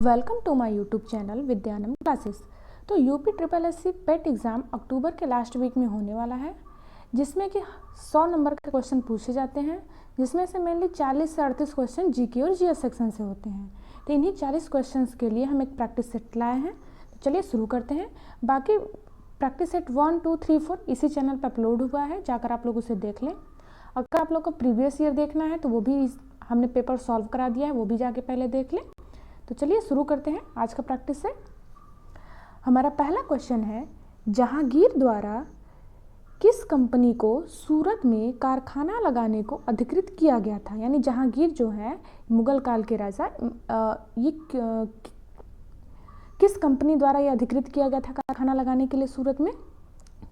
Welcome to my YouTube channel Vidyanam classes. तो UP triple SC PET exam October के last week में होने वाला है, जिसमें कि 100 नंबर के क्वेश्चन पूछे जाते हैं, जिसमें से मेनली 40 से 38 क्वेश्चन जीके और जीएस सेक्शन से होते हैं। तो इन्हीं 40 क्वेश्चंस के लिए हम एक प्रैक्टिस सेट लाए हैं। तो चलिए शुरू करते हैं। बाकी प्रैक्टिस सेट 1, 2, 3, 4 इसी चैनल पर अपलोड हुआ है, जाकर आप लोग उसे देख लें। अगर आप लोग को प्रीवियस ईयर देखना है तो वो भी हमने पेपर सॉल्व करा दिया है, वो भी जाके पहले देख लें। तो चलिए शुरू करते हैं आज का प्रैक्टिस से। हमारा पहला क्वेश्चन है, जहांगीर द्वारा किस कंपनी को सूरत में कारखाना लगाने को अधिकृत किया गया था। यानी जहांगीर जो है मुगल काल के राजा, ये किस कंपनी द्वारा ये अधिकृत किया गया था कारखाना लगाने के लिए सूरत में।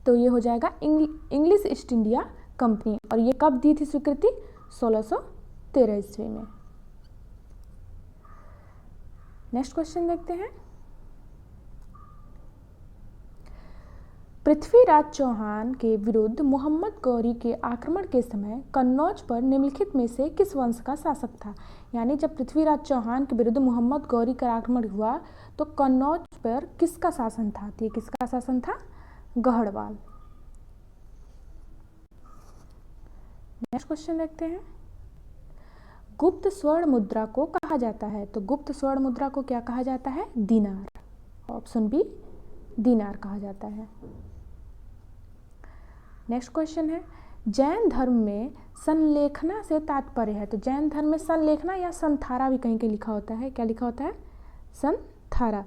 तो ये हो जाएगा इंग्लिश ईस्ट इंडिया कंपनी। और ये कब दी थी स्वीकृति? 1613 ईस्वी में। नेक्स्ट क्वेश्चन देखते हैं। पृथ्वीराज चौहान के विरुद्ध मोहम्मद गौरी के आक्रमण के समय कन्नौज पर निम्नलिखित में से किस वंश का शासक था। यानी जब पृथ्वीराज चौहान के विरुद्ध मोहम्मद गौरी का आक्रमण हुआ तो कन्नौज पर किसका शासन था? तो ये किसका शासन था? गढ़वाल। नेक्स्ट क्वेश्चन देखते हैं। गुप्त स्वर्ण मुद्रा को कहा जाता है। तो गुप्त स्वर्ण मुद्रा को क्या कहा जाता है? दीनार। ऑप्शन बी, दीनार कहा जाता है। नेक्स्ट क्वेश्चन है, जैन धर्म में संलेखना से तात्पर्य है। तो जैन धर्म में संलेखना या संथारा भी कहीं के लिखा होता है। क्या लिखा होता है? संथारा।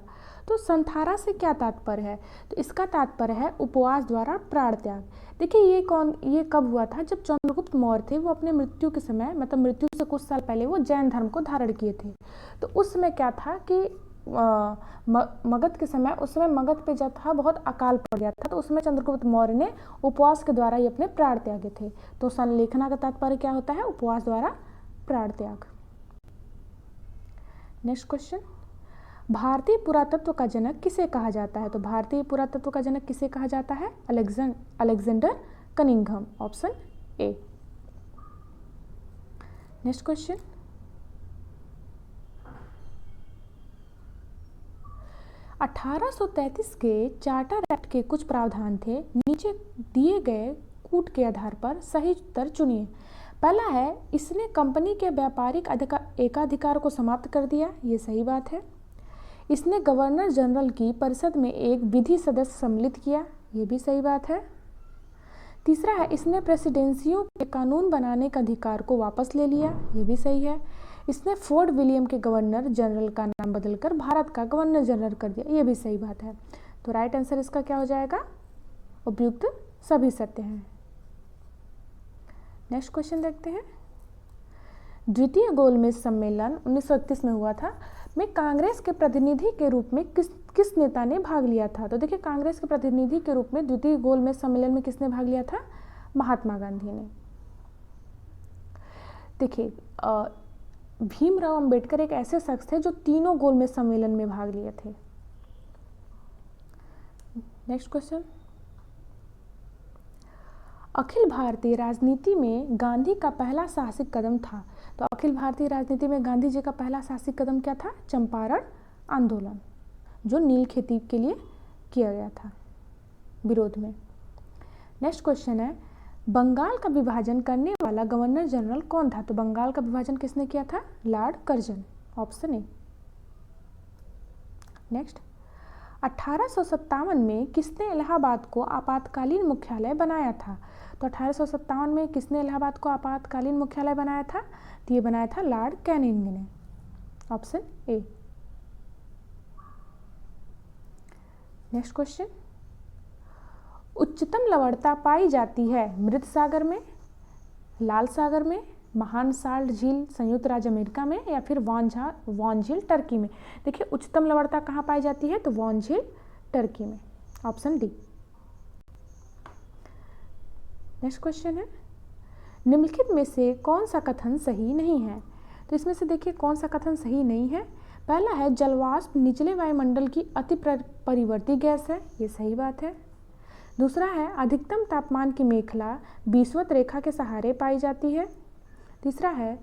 तो संथारा से क्या तात्पर्य है? तो इसका तात्पर्य है उपवास द्वारा प्राण त्याग। देखिए ये कब हुआ था? जब चंद्रगुप्त मौर्य थे वो अपने मृत्यु के समय, मतलब मृत्यु से कुछ साल पहले वो जैन धर्म को धारण किए थे। तो उस समय क्या था कि मगध के समय, उस समय मगध पे जब था बहुत अकाल पड़ गया था, तो उसमें चंद्रगुप्त मौर्य ने उपवास के द्वारा ही अपने प्राण त्यागे थे। तो संलेखना का तात्पर्य क्या होता है? उपवास द्वारा प्राण त्याग। नेक्स्ट क्वेश्चन, भारतीय पुरातत्व का जनक किसे कहा जाता है? तो भारतीय पुरातत्व का जनक किसे कहा जाता है? Alexander Cunningham. Option A. Next question, अठारह के चार्टर एक्ट के कुछ प्रावधान थे, नीचे दिए गए कूट के आधार पर सही उत्तर चुनिए। पहला है, इसने कंपनी के व्यापारिक एकाधिकार को समाप्त कर दिया। ये सही बात है। इसने गवर्नर जनरल की परिषद में एक विधि सदस्य सम्मिलित किया। ये भी सही बात है। तीसरा है, इसने प्रेसिडेंसियों के कानून बनाने का अधिकार को वापस ले लिया। ये भी सही है। इसने फोर्ट विलियम के गवर्नर जनरल का नाम बदलकर भारत का गवर्नर जनरल कर दिया। ये भी सही बात है। तो राइट आंसर इसका क्या हो जाएगा? उपयुक्त सभी सत्य हैं। नेक्स्ट क्वेश्चन देखते हैं। द्वितीय गोलमेज सम्मेलन 1931 में हुआ था, में कांग्रेस के प्रतिनिधि के रूप में किस नेता ने भाग लिया था? तो देखिए, कांग्रेस के प्रतिनिधि के रूप में द्वितीय गोलमेज सम्मेलन में किसने भाग लिया था? महात्मा गांधी ने। देखिए, भीमराव अंबेडकर एक ऐसे शख्स थे जो तीनों गोलमेज सम्मेलन में भाग लिए थे। नेक्स्ट क्वेश्चन, अखिल भारतीय राजनीति में गांधी का पहला साहसिक कदम था। तो अखिल भारतीय राजनीति में गांधी जी का पहला साहसिक कदम क्या था? चंपारण आंदोलन, जो नील खेती के लिए किया गया था विरोध में। नेक्स्ट क्वेश्चन है, बंगाल का विभाजन करने वाला गवर्नर जनरल कौन था? तो बंगाल का विभाजन किसने किया था? Lord Curzon. Option A. Next, 1857 में किसने इलाहाबाद को आपातकालीन मुख्यालय बनाया था? तो 1857 में किसने इलाहाबाद को आपातकालीन मुख्यालय बनाया था? तो ये बनाया था लॉर्ड कैनिंग ने। Option A. नेक्स्ट क्वेश्चन, उच्चतम लवणता पाई जाती है मृत सागर में, लाल सागर में, महान साल्ट झील संयुक्त राज्य अमेरिका में, या फिर वॉन झील टर्की में। देखिए, उच्चतम लवणता कहाँ पाई जाती है? तो वॉन झील टर्की में। Option D. नेक्स्ट क्वेश्चन है, निम्नलिखित में से कौन सा कथन सही नहीं है? तो इसमें से देखिए कौन सा कथन सही नहीं है। पहला है, जलवाष्प निचले वायुमंडल की अति परिवर्ती गैस है। ये सही बात है। दूसरा है, अधिकतम तापमान की मेखला विषुवत रेखा के सहारे पाई जाती है। तीसरा है,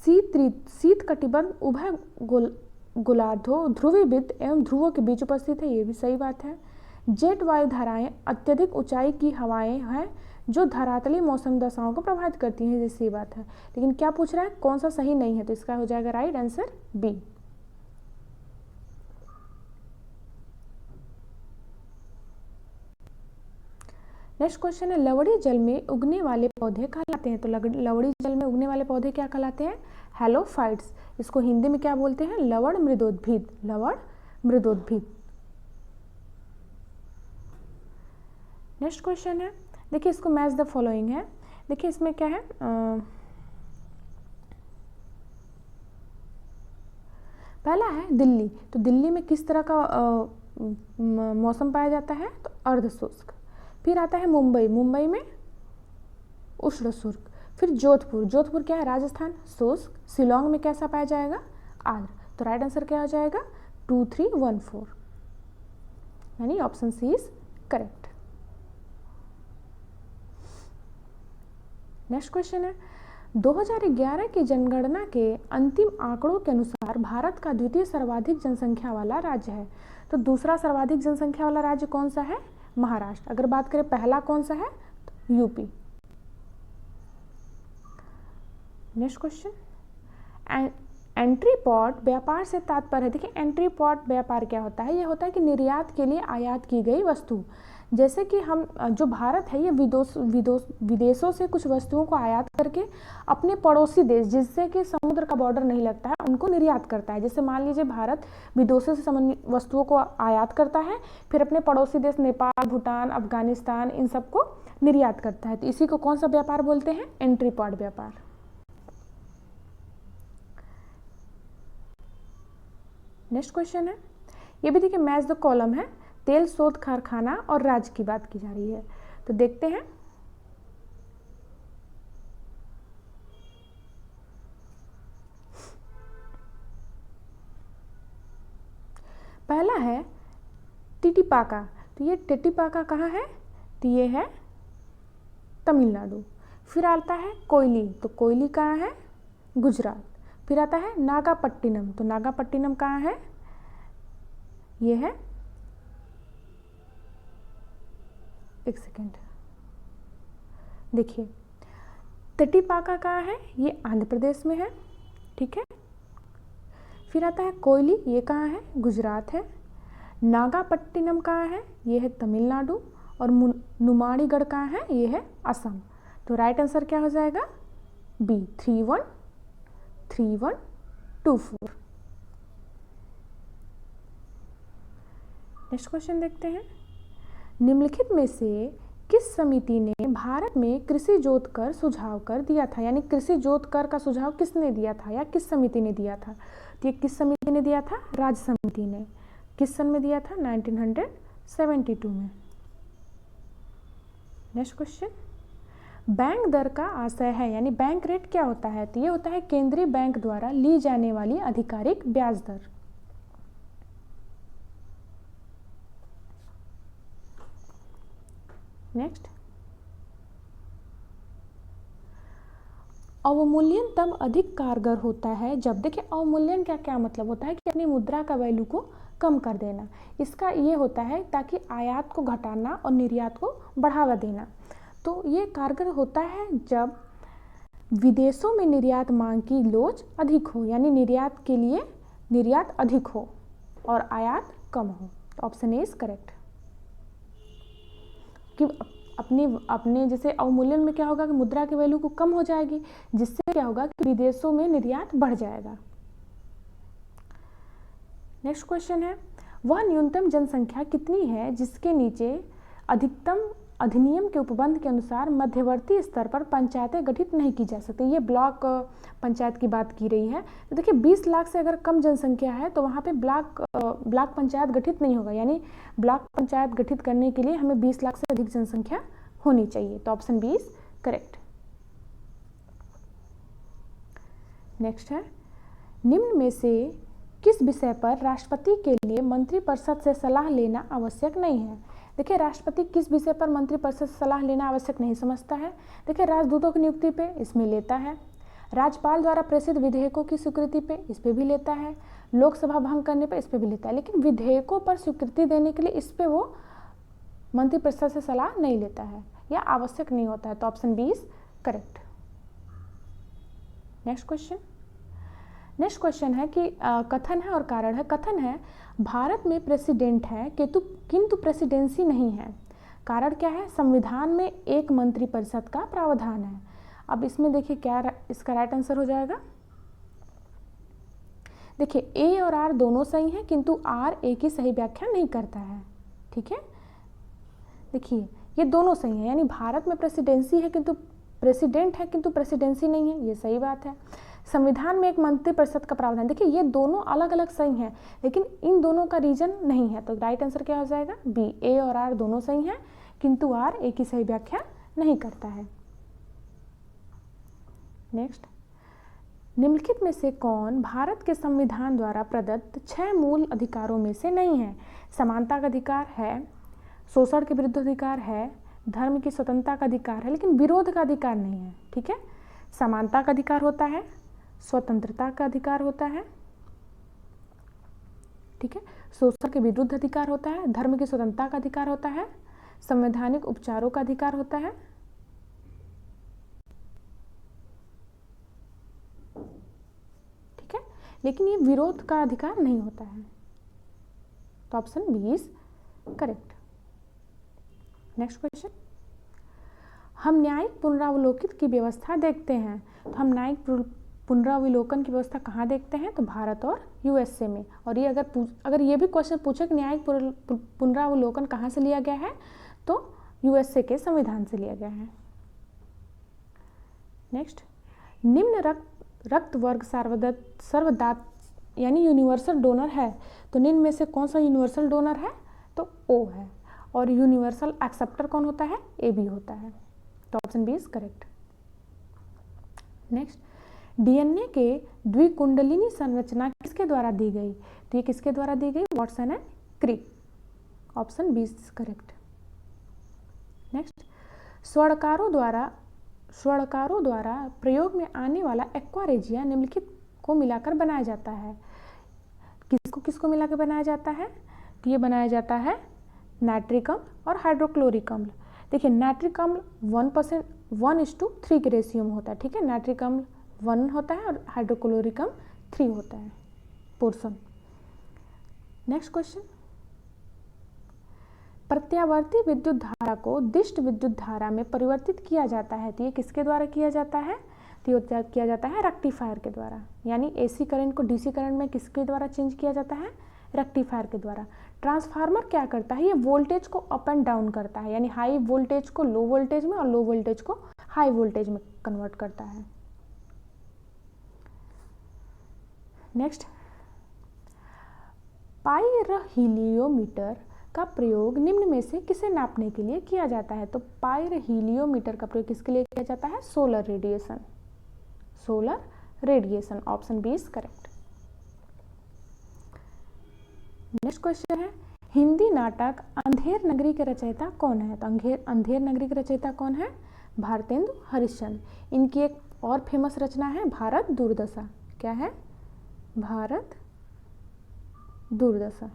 शीत कटिबंध गोलार्धों, ध्रुवीवृत्त एवं ध्रुवों के बीच उपस्थित है, ये भी सही बात है। जेट वायु धाराएं अत्यधिक ऊंचाई की हवाएं हैं जो धरातलीय मौसम दशाओं को प्रभावित करती हैं, ये सही बात है। लेकिन क्या पूछ रहा है, कौन सा सही नहीं है, तो इसका हो जाएगा right answer B. Next question है, लवणी जल में उगने वाले पौधे कहलाते हैं। तो लवणी जल में उगने वाले पौधे क्या कहलाते हैं, हेलोफाइट्स। इसको हिंदी में क्या बोलते हैं, लवण मृदोद्भिद, लवण मृदोद्भिद। नेक्स्ट क्वेश्चन है, देखिए इसको मैच द फॉलोइंग है। देखिए इसमें क्या है, पहला है दिल्ली। तो दिल्ली में किस तरह का मौसम पाया जाता है, तो अर्ध शुष्क। फिर आता है मुंबई, मुंबई में उष्ण शुष्क। फिर जोधपुर, जोधपुर क्या है, राजस्थान, शुष्क। शिलोंग में कैसा पाया जाएगा, आर्द्र। तो राइट आंसर क्या हो जाएगा 2314, यानी option C is correct. Next question है, 2011 की जनगणना के अंतिम आंकड़ों के अनुसार भारत का द्वितीय सर्वाधिक जनसंख्या वाला राज्य है। तो दूसरा सर्वाधिक जनसंख्या वाला राज्य कौन सा है, महाराष्ट्र। अगर बात करें पहला कौन सा है, तो UP. Next question, entry pot व्यापार से तात्पर्य है। देखिए एंट्री पॉट व्यापार क्या होता है, ये होता है कि निर्यात के लिए आयात की गई वस्तु। जैसे कि हम जो भारत है ये विदेशों से कुछ वस्तुओं को आयात करके अपने पड़ोसी देश जिससे कि समुद्र का बॉर्डर नहीं लगता है उनको निर्यात करता है। जैसे मान लीजिए भारत विदेशों से वस्तुओं को आयात करता है, फिर अपने पड़ोसी देश नेपाल, भूटान, अफगानिस्तान इन सबको निर्यात करता है। तो इसी को कौन सा व्यापार बोलते हैं, एंट्री पॉट व्यापार। नेक्स्ट क्वेश्चन है, ये भी देखिए मैच द कॉलम है, तेल शोध कारखाना और राज्य की बात की जा रही है। तो देखते हैं, पहला है टिटिपाका। तो ये टिटिपाका कहाँ है, तो ये है तमिलनाडु। फिर आता है कोयली, तो कोयली कहाँ है, गुजरात। फिर आता है नागापट्टिनम, तो नागापट्टिनम कहाँ है, ये है, एक सेकेंड, देखिए टिटिपाका कहाँ है, ये आंध्र प्रदेश में है, ठीक है। फिर आता है कोयली, ये कहाँ है, गुजरात है। नागापट्टिनम कहाँ है, ये है तमिलनाडु। और नुमाड़ीगढ़ कहाँ है, ये है असम। तो राइट आंसर क्या हो जाएगा बी, 313124। नेक्स्ट क्वेश्चन देखते हैं, निम्नलिखित में से किस समिति ने भारत में कृषि जोत कर सुझाव कर दिया था, यानी कृषि जोत कर का सुझाव किसने दिया था या किस समिति ने दिया था। तो ये किस समिति ने दिया था, राज्य समिति ने। किस सन में दिया था, 1972 में। नेक्स्ट क्वेश्चन, बैंक दर का आशय है, यानी बैंक रेट क्या होता है, तो ये होता है केंद्रीय बैंक द्वारा ली जाने वाली आधिकारिक ब्याज दर। नेक्स्ट, अवमूल्यन तब अधिक कारगर होता है जब, देखिए अवमूल्यन का क्या मतलब होता है कि अपनी मुद्रा का वैल्यू को कम कर देना। इसका ये होता है ताकि आयात को घटाना और निर्यात को बढ़ावा देना। तो ये कारगर होता है जब विदेशों में निर्यात मांग की लोच अधिक हो, यानी निर्यात के लिए निर्यात अधिक हो और आयात कम हो। तो ऑप्शन ए इज करेक्ट। कि अपने जैसे अवमूल्यन में क्या होगा कि मुद्रा की वैल्यू को कम हो जाएगी, जिससे क्या होगा कि विदेशों में निर्यात बढ़ जाएगा। नेक्स्ट क्वेश्चन है, वह न्यूनतम जनसंख्या कितनी है जिसके नीचे अधिकतम अधिनियम के उपबंध के अनुसार मध्यवर्ती स्तर पर पंचायतें गठित नहीं की जा सकती। ये ब्लॉक पंचायत की बात की रही है। तो देखिए 20 लाख से अगर कम जनसंख्या है तो वहाँ पे ब्लॉक पंचायत गठित नहीं होगा, यानी ब्लॉक पंचायत गठित करने के लिए हमें 20 लाख से अधिक जनसंख्या होनी चाहिए। तो option B is correct. Next है, निम्न में से किस विषय पर राष्ट्रपति के लिए मंत्रिपरिषद से सलाह लेना आवश्यक नहीं है। देखिए राष्ट्रपति किस विषय पर मंत्रिपरिषद से सलाह लेना आवश्यक नहीं समझता है। देखिए राजदूतों की नियुक्ति पे इसमें लेता है, राज्यपाल द्वारा प्रेषित विधेयकों की स्वीकृति पे इस पे भी लेता है, लोकसभा भंग करने पर इस पे भी लेता है, लेकिन विधेयकों पर स्वीकृति देने के लिए इस पे वो मंत्रिपरिषद से सलाह नहीं लेता है या आवश्यक नहीं होता है। तो option B is correct. Next question है कि कथन है और कारण है। कथन है भारत में प्रेसिडेंट है किंतु प्रेसिडेंसी नहीं है। कारण क्या है? संविधान में एक मंत्रिपरिषद का प्रावधान है। अब इसमें देखिए क्या इसका राइट आंसर हो जाएगा। देखिए ए और आर दोनों सही हैं, किंतु आर ए की सही व्याख्या नहीं करता है। ठीक है, देखिए ये दोनों सही हैं, यानी भारत में प्रेसिडेंसी है किंतु प्रेसिडेंट है किंतु प्रेसिडेंसी नहीं है, ये सही बात है। संविधान में एक मंत्रिपरिषद का प्रावधान, देखिए ये दोनों अलग अलग सही हैं, लेकिन इन दोनों का रीजन नहीं है। तो राइट आंसर क्या हो जाएगा? बी, ए और आर दोनों सही हैं, किंतु आर ए की सही व्याख्या नहीं करता है। नेक्स्ट, निम्नलिखित में से कौन भारत के संविधान द्वारा प्रदत्त 6 मूल अधिकारों में से नहीं है? समानता का अधिकार है, शोषण के विरुद्ध अधिकार है, धर्म की स्वतंत्रता का अधिकार है, लेकिन विरोध का अधिकार नहीं है। ठीक है, समानता का अधिकार होता है, स्वतंत्रता का अधिकार होता है, ठीक है, शोषण के विरुद्ध अधिकार होता है, धर्म की स्वतंत्रता का अधिकार होता है, संवैधानिक उपचारों का अधिकार होता है, ठीक है, लेकिन ये विरोध का अधिकार नहीं होता है। तो option B is correct. Next question, हम न्यायिक पुनरावलोकित की व्यवस्था देखते हैं। तो हम न्यायिक पुनरावलोकन की व्यवस्था कहाँ देखते हैं? तो भारत और यूएसए में। और ये अगर ये भी क्वेश्चन पूछे कि न्यायिक पुनरावलोकन कहाँ से लिया गया है, तो यूएसए के संविधान से लिया गया है। नेक्स्ट, निम्न रक्त वर्ग सर्वदात यानी यूनिवर्सल डोनर है। तो निम्न में से कौन सा यूनिवर्सल डोनर है? तो ओ है। और यूनिवर्सल एक्सेप्टर कौन होता है? ए बी होता है। तो option B is correct. Next, DNA के द्विकुंडलिनी संरचना किसके द्वारा दी गई? तो ये किसके द्वारा दी गई? Watson and Crick. Option B is correct. Next, स्वर्णकारों द्वारा प्रयोग में आने वाला एक्वारेजिया निम्नलिखित को मिलाकर बनाया जाता है। किसको मिलाकर बनाया जाता है? तो ये बनाया जाता है नाइट्रिक अम्ल और हाइड्रोक्लोरिक अम्ल। देखिए नाइट्रिक अम्ल 1:3 के रेशियो में होता है। ठीक है, नाइट्रिक अम्ल 1 होता है और हाइड्रोक्लोरिक अम्ल 3 होता है पोर्शन। नेक्स्ट क्वेश्चन, प्रत्यावर्ती विद्युत धारा को दिष्ट विद्युत धारा में परिवर्तित किया जाता है। तो ये किसके द्वारा किया जाता है? तो ये किया जाता है रेक्टिफायर के द्वारा। यानी एसी करंट को डीसी करंट में किसके द्वारा चेंज किया जाता है? रेक्टिफायर के द्वारा। ट्रांसफार्मर क्या करता है? ये वोल्टेज को अप एंड डाउन करता है, यानी हाई वोल्टेज को लो वोल्टेज में और लो वोल्टेज को हाई वोल्टेज में कन्वर्ट करता है। नेक्स्ट, पाइरोहीलियोमीटर का प्रयोग निम्न में से किसे नापने के लिए किया जाता है? तो पाइरोहीलियोमीटर का प्रयोग किसके लिए किया जाता है? Solar radiation. Option B is correct. Next question है, हिंदी नाटक अंधेर नगरी के रचयिता कौन है? तो अंधेर नगरी के रचयिता कौन है? भारतेंदु हरिश्चंद्र। इनकी एक और फेमस रचना है भारत दुर्दशा। क्या है? भारत दुर्दशा।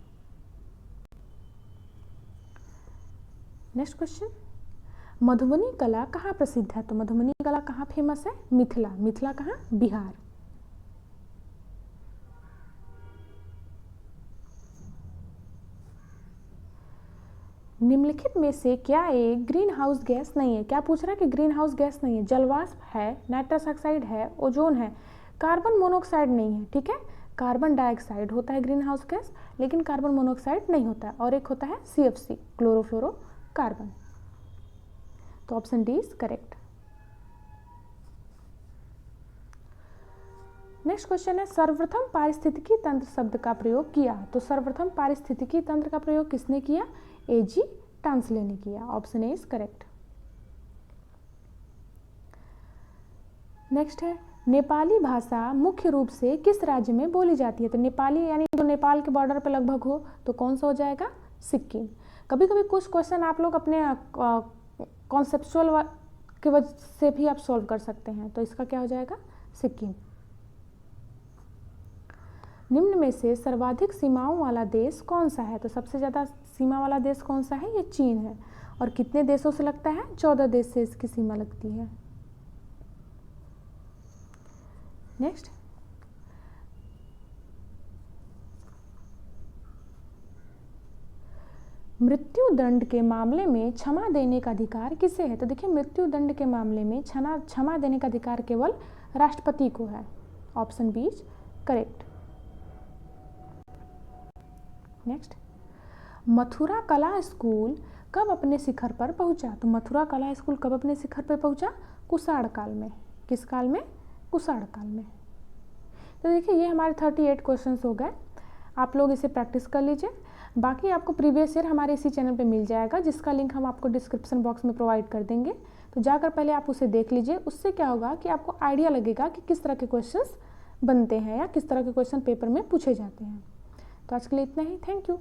नेक्स्ट क्वेश्चन, मधुबनी कला कहाँ प्रसिद्ध है? तो मधुबनी कला कहाँ फेमस है? मिथिला कहाँ? बिहार। निम्नलिखित में से क्या एक ग्रीन हाउस गैस नहीं है? क्या पूछ रहा है कि ग्रीन हाउस गैस नहीं है? जलवाष्प है, नाइट्रस ऑक्साइड है, ओजोन है, कार्बन मोनोऑक्साइड नहीं है। ठीक है, कार्बन डाइऑक्साइड होता है ग्रीन हाउस गैस, लेकिन कार्बन मोनोऑक्साइड नहीं होता है। और एक होता है CFC, क्लोरोफ्लोरोकार्बन। तो option D is correct. Next question है, सर्वप्रथम पारिस्थितिकी तंत्र शब्द का प्रयोग किया। तो सर्वप्रथम पारिस्थितिकी तंत्र का प्रयोग किसने किया? A.G. टांसले ने किया। Option A is correct. Next है, नेपाली भाषा मुख्य रूप से किस राज्य में बोली जाती है? तो नेपाली यानी जो नेपाल के बॉर्डर पर लगभग हो, तो कौन सा हो जाएगा? सिक्किम। कभी कभी कुछ क्वेश्चन आप लोग अपने कॉन्सेप्चुअल की वजह से भी आप सॉल्व कर सकते हैं। तो इसका क्या हो जाएगा? सिक्किम। निम्न में से सर्वाधिक सीमाओं वाला देश कौन सा है? तो सबसे ज़्यादा सीमा वाला देश कौन सा है? ये चीन है। और कितने देशों से लगता है? 14 देश से इसकी सीमा लगती है। नेक्स्ट, मृत्यु दंड के मामले में क्षमा देने का अधिकार किसे है? तो देखिए, मृत्यु दंड के मामले में क्षमा देने का अधिकार केवल राष्ट्रपति को है। Option B is correct. Next, Mathura कला स्कूल कब अपने शिखर पर पहुंचा? तो मथुरा कला स्कूल कब अपने शिखर पर पहुंचा? कुषाण काल में। किस काल में? कुषाण काल में। तो देखिए, ये हमारे 38 क्वेश्चंस हो गए। आप लोग इसे प्रैक्टिस कर लीजिए। बाकी आपको प्रीवियस ईयर हमारे इसी चैनल पे मिल जाएगा, जिसका लिंक हम आपको डिस्क्रिप्शन बॉक्स में प्रोवाइड कर देंगे। तो जाकर पहले आप उसे देख लीजिए। उससे क्या होगा कि आपको आइडिया लगेगा कि किस तरह के क्वेश्चंस बनते हैं या किस तरह के क्वेश्चन पेपर में पूछे जाते हैं। तो आज के लिए इतना ही। Thank you.